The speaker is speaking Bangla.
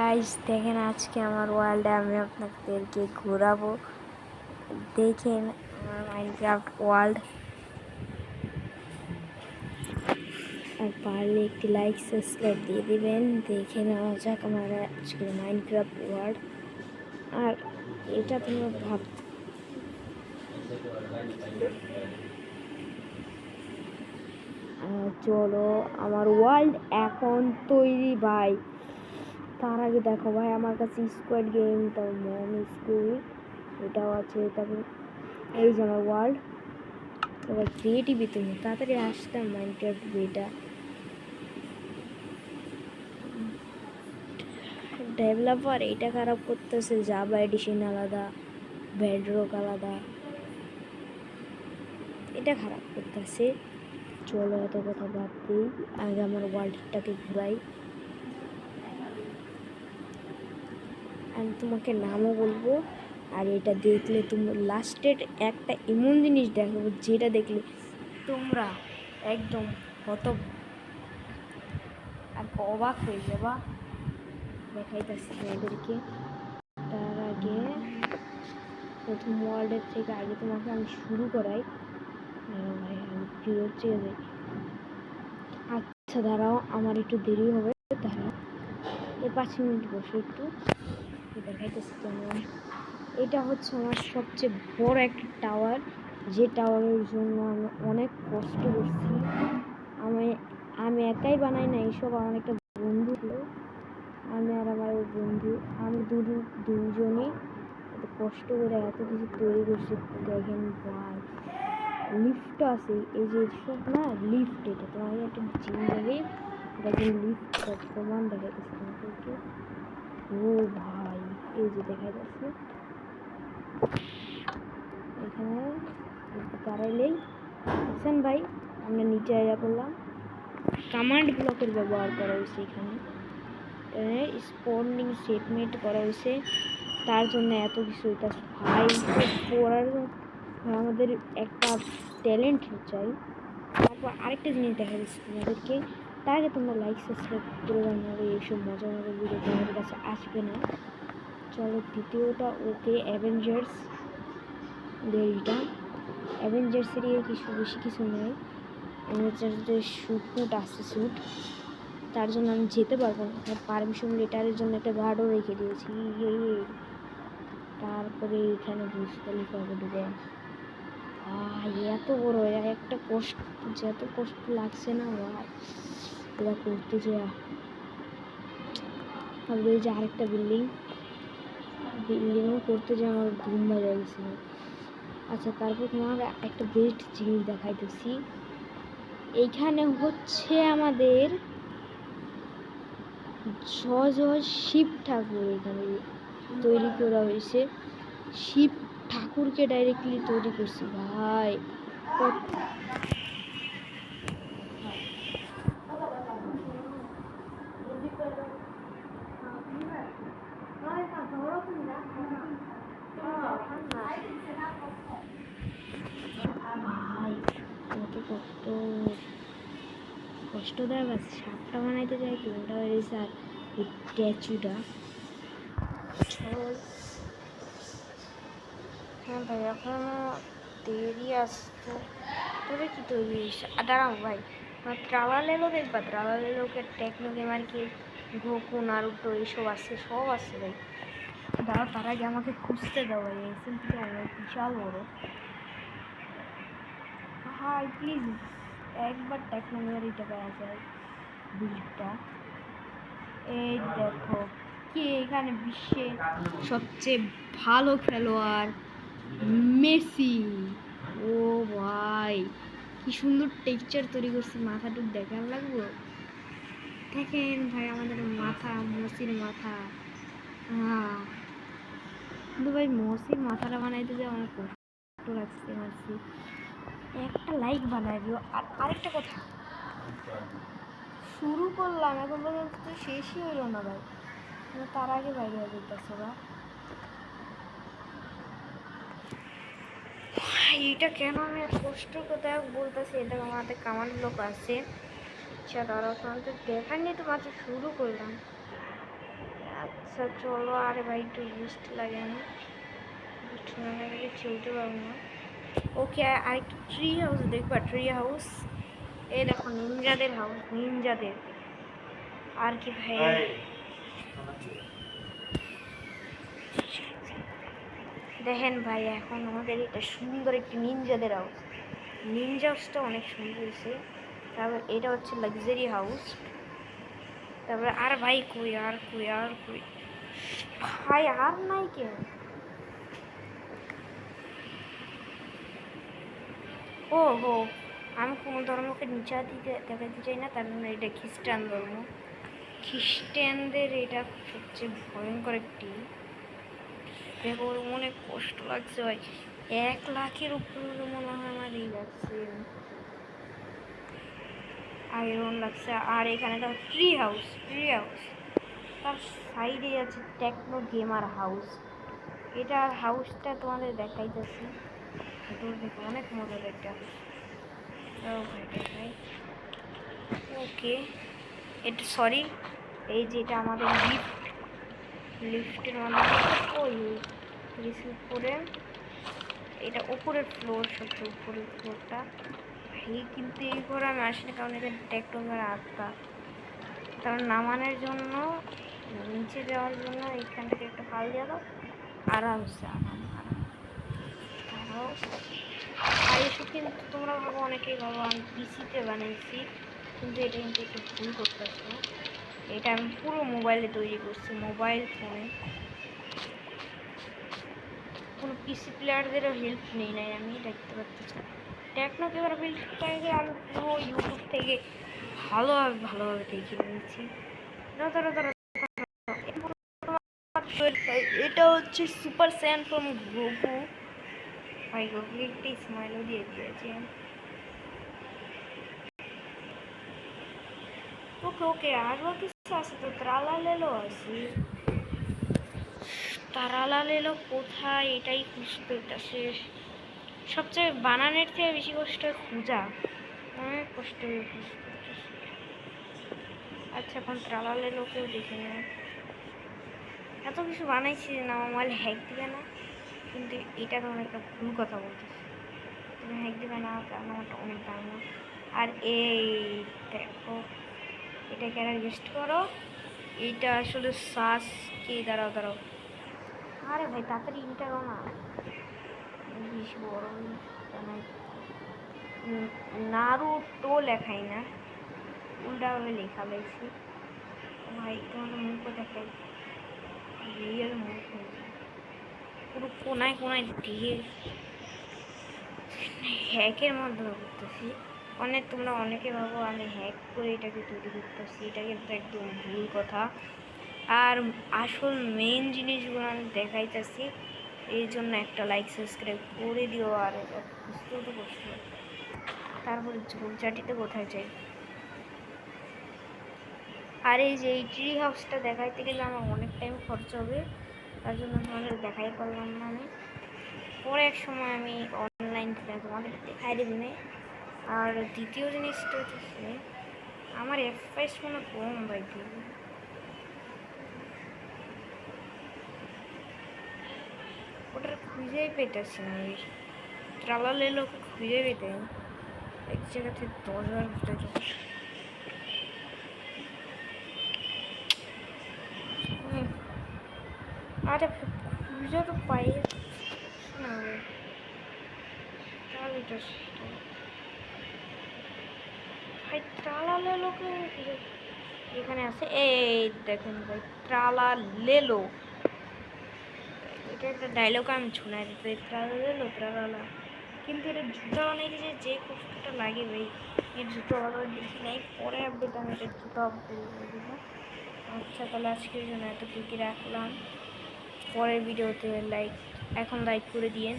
গাইস দেখেন আজকে আমার ওয়ার্ল্ডে আমি আপনাদেরকে ঘোরাবো। দেখেন আমার মাইনক্রাফট ওয়ার্ল্ড। আর পারলে একটি লাইক সাবস্ক্রাইব দিয়ে দিবেন। দেখে নেওয়া যাক আমার আজকে মাইনক্রাফট ওয়ার্ল্ড। আর এটা তোমরা ভাব চলো আমার ওয়ার্ল্ড এখন তৈরি ভাই। তার আগে দেখো ভাই আমার কাছে স্কোয়াড গেম, তারপর মম স্কুল এটাও আছে, তারপর এই যে আমার ওয়ার্ল্ড। এবার ক্রিয়েটিভি তুমি তাড়াতাড়ি আসতাম মাইনক্রাফট বেটা। ডেভেলপার এটা খারাপ করতেছে, জাভা এডিশন আলাদা, বেডরক আলাদা, এটা খারাপ করতেছে। চলো এত কথা বাদ দিই, আগে আমার ওয়ার্ল্ডটাকে ঘুরাই। আমি তোমাকে নামও বলবো, আর এটা দেখলে তুমি লাস্টের একটা এমন জিনিস দেখাবো যেটা দেখলে তোমরা একদম আর অবাক হয়ে যাবা। দেখাইতেছি তোমাদেরকে। তার আগে প্রথম ওয়ার্ল্ডের থেকে আগে তোমাকে আমি শুরু করাই। ভাই আমি প্রিয় চেয়ে যাই। আচ্ছা দাঁড়াও, আমার একটু দেরি হবে, দাঁড়াও এই 5 মিনিট বসে একটু দেখাইতেছি তোমার। এটা হচ্ছে আমার সবচেয়ে বড় একটা টাওয়ার, যে টাওয়ারের জন্য আমি অনেক কষ্ট করছি। আমি একাই বানাই না এইসব, আমার একটা বন্ধু ছিল, আমি আর আমার বন্ধু, আমি দুজনই এত কষ্ট করে এত কিছু তৈরি করছি। দেখেন ভাই লিফট আছে, এই যে সব না লিফট, এটা তোমার একটা জিম লাগে, দেখেন লিফট প্রমাণ দেখাইতেছে তোমাদেরকে। ও ভাই এই যে দেখা যাচ্ছে এখানে দাঁড়াইলেই বুঝছেন ভাই, আমরা নিচে আয়া করলাম। কমান্ড ব্লকের ব্যবহার করা হয়েছে এখানে, স্পন্ডিং স্টেটমেন্ট করা হয়েছে, তার জন্য এত কিছু হইতেছে ভাই। পড়ার আমাদের একটা ট্যালেন্ট চাই। তারপর আরেকটা জিনিস দেখা যাচ্ছে তোমাদেরকে, তার আগে তোমরা লাইক সাবস্ক্রাইব করে দাও, নাহলে এইসব মজা মজা ভিডিও তোমাদের কাছে আসবে না। চলো দ্বিতীয়টা ওকে অ্যাভেঞ্জার্স, এইটা অ্যাভেঞ্জার্সের কিছু বেশি কিছু নয়। অ্যাভেঞ্জার্সের শ্যুট আছে, শ্যুট, তার জন্য আমি যেতে পারবো না, পারমিশন লেটারের জন্য একটা গার্ডও রেখে দিয়েছি। তারপরে এখানে বুঝ খলিফা ঢুকে এত বড় একটা কষ্ট, যত কষ্ট লাগছে না ভাই এরা করতে যা। তারপরে এই যে আরেকটা বিল্ডিংও করতে যে আমার ঘুম বেড়ে গেছিল। আচ্ছা তারপর তোমার একটা বেস্ট জিনিস দেখাইতেছি। এইখানে হচ্ছে আমাদের শিব ঠাকুর এখানে তৈরি করা হয়েছে। শিব ঠাকুরকে ডাইরেক্টলি তৈরি করছি ভাই। কষ্টদায়ক আছে, সাপটা বানাইতে যাই কোনটা হয়েছে, আর এই স্ট্যাচুটা। হ্যাঁ ভাই এখনো দেরি আসতো, তবে কি তৈরি হয়েছে। দাঁড়াও ভাই, ট্রালালেলো দেখবা, ট্রালালেলোকে টেকনো গেমার কি গোকু নারুটো এইসব আছে, সব আছে ভাই। দাঁড়াও তার আগে আমাকে খুঁজতে দাও ভাই, এসএমপিটা অনেক বিশাল বড়। হাই প্লিজ একবার টেকনোলজিটা পাওয়া যায় বিলটা। এই দেখো কি এখানে বিশ্বের সবচেয়ে ভালো খেলোয়াড় মেসি। ও ভাই কি সুন্দর টেক্সচার তৈরি করছে, মাথাটুক দেখার লাগবো। দেখেন ভাই আমাদের মাথা, মসির মাথা। কিন্তু ভাই মসির মাথাটা বানাইতে যে অনেক কষ্ট লাগছে। মারছি একটা লাইক বানাই দিও। আর আরেকটা কথা, শুরু করলাম এখন পর্যন্ত তো শেষই হইল না ভাই, তার আগে বাইরে হয়ে যেতেছে ওরা। এইটা কেন আমি কষ্ট কথা বলতেছি, এটা আমার হাতে কামান্ড ব্লক আছে। আচ্ছা দাঁড়াও তোমাদের দেখার নিয়ে তো মাত্র শুরু করলাম। আচ্ছা চলো, আরে ভাই একটু বুস্ট লাগে না, বুস্ট না লাগলে চলতে পারবো না। ওকে, আর একটু ট্রি হাউস দেখবা, ট্রি হাউস। এই দেখো নিনজাদের হাউস, নিনজাদের। আর কি ভাই, দেখেন ভাই এখন আমাদের এটা সুন্দর একটি নিনজাদের হাউস। নিনজা হাউসটা অনেক সুন্দর হয়েছে। তারপর এটা হচ্ছে লাক্সারি হাউস। তারপরে আর ভাই কই, আর কই, আর কই ভাই, আর নাই কেন? ও হো, আমি কোনো ধর্মকে নিচা দিতে দেখাতে চাই না, তার জন্য এটা খ্রিস্টান ধর্ম। খ্রিস্টানদের এটা সবচেয়ে ভয়ঙ্কর একটি। দেখো অনেক কষ্ট লাগছে ভাই, 1 লাখের উপরে মনে হয় আমার এই লাগছে, আয়রন লাগছে। আর এখানে দেখো ট্রি হাউস, ট্রি হাউস। তার সাইডে আছে টেকনো গেমার হাউস। এটার হাউসটা তোমাদের দেখাইতেছি, দূর থেকে অনেক মজার একটা। ভাই ওকে, এটা সরি, এই যে এটা আমাদের লিফট, লিফটের মাধ্যমে ওই রিসিভ করে, এটা উপরের ফ্লোর, সবচেয়ে উপরের ফ্লোরটা ভাই। কিন্তু এই ঘরে আমি আসিনি কারণ এটা টেকটোকের আত্মা, কারণ নামানোর জন্য, নিচে যাওয়ার জন্য এইখান থেকে একটা ফাল দিয়ে দাও, আরামসে আরাম আরাম। আর এসব কিন্তু তোমরা ভাবো, অনেকেই ভাবো আমি পিসিতে বানিয়েছি, কিন্তু এটা কিন্তু একটু ভুল করতেছো। এটা আমি পুরো মোবাইলে তৈরি করছি, মোবাইল ফোনে। কোনো পিসি প্লেয়ারদেরও হেল্প নেই নাই আমি, দেখতে পাচ্ছি। টেকনো কেবার বিল্ডটাকে আমি পুরো ইউটিউব থেকে ভালোভাবে দেখে নিয়েছি। এটা হচ্ছে সুপার স্যান ফ্রম গোকু ভাই। গোকু একটি স্মাইলও দিয়ে দিয়েছে। ওকে ওকে, আরও কিছু আছে তো, ত্রালালেলো আছে। ত্রালালেলো কোথায়, এটাই খুঁজতে শেষ। সবচেয়ে বানানের থেকে বেশি কষ্ট খোঁজা, অনেক কষ্ট হয়ে খুঁজতে। আচ্ছা এখন ত্রালালেলোকেও দেখে নেয়। এত কিছু বানাইছি না, মোবাইল হ্যাক দিবে না, কিন্তু এটা তো একটা ভুল কথা বলতেছি। তুমি হ্যাক দিবে না, কারণ আমারটা অনেক দাম না। আর এই দেখো, এটাকে আর রেজিস্ট করো। এইটা আসলে শ্বাস কি, দাঁড়াও দাঁড়াও, আরে ভাই তাড়াতাড়ি ইন্টারও না, বেশি বড় নারুটো লেখাই না, উল্টাভাবে লেখা লাইছি ভাই। তোমাদের মুখ দেখাই, রিয়েল মুখ পুরো কোনায় কোনায় দিয়ে হ্যাকের মাধ্যমে করতেছি। তোমরা অনেকে ভাবো আমি হ্যাক করে এটাকে তৈরি করতেছি, এটা কিন্তু একদম ভুল কথা। আর আসল মেইন জিনিসগুলো আমি দেখাইতেছি, এই জন্য একটা লাইক সাবস্ক্রাইব করে দিও। আর বুঝতেও তো কষ্ট, তারপরে ঝোপঝাটিতে কোথায় যাই। আর এই যে এই ট্রি হাউসটা দেখাইতে গেলে আমার অনেক টাইম খরচ হবে, তার জন্য তোমাদের দেখাই পারলাম না আমি। পরে এক সময় আমি অনলাইন থেকে তোমাদের দেখাই দেব। আর দ্বিতীয় জিনিসটা হচ্ছে আমার এফএস মনে কম ভাই, ওটার খুঁজেই পেতেছি না। ওই ত্রালালেলো খুঁজে পেতে এক জায়গা থেকে 10,000 ঘুরতে যাবে। আরে খুঁজে তো পাই না ভাই, ত্রালালেলোকে এখানে আছে। এই দেখুন ভাই, ত্রালালেলো, এটা একটা ডায়লগ আমি শোনাই দিতে, ত্রালালেলো ত্রালালা। কিন্তু এটা জুতো অনেক যে কষ্টটা লাগে ভাই, এই জুতো ভালো দেখি নাই, পরে আপডেট আমি এটা জুতো আপডেট করে দেবো। আচ্ছা তাহলে আজকের জন্য এতটুকু রাখলাম, পরের ভিডিওতে এখন লাইক করে দিয়েন।